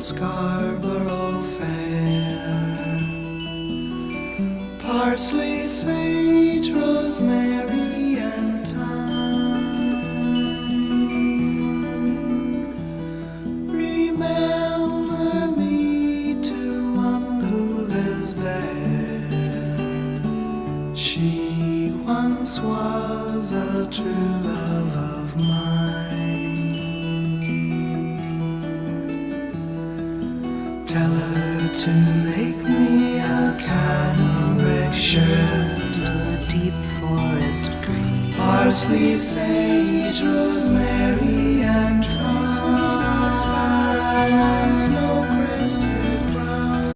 Scarborough Fair. Parsley, sage, rosemary, and thyme. Remember me to one who lives there. She once was a true love of mine. Tell her to make me a cambric shirt, a deep forest green, parsley, sage, rosemary, and thyme, sweet of sparrow and snow crystal.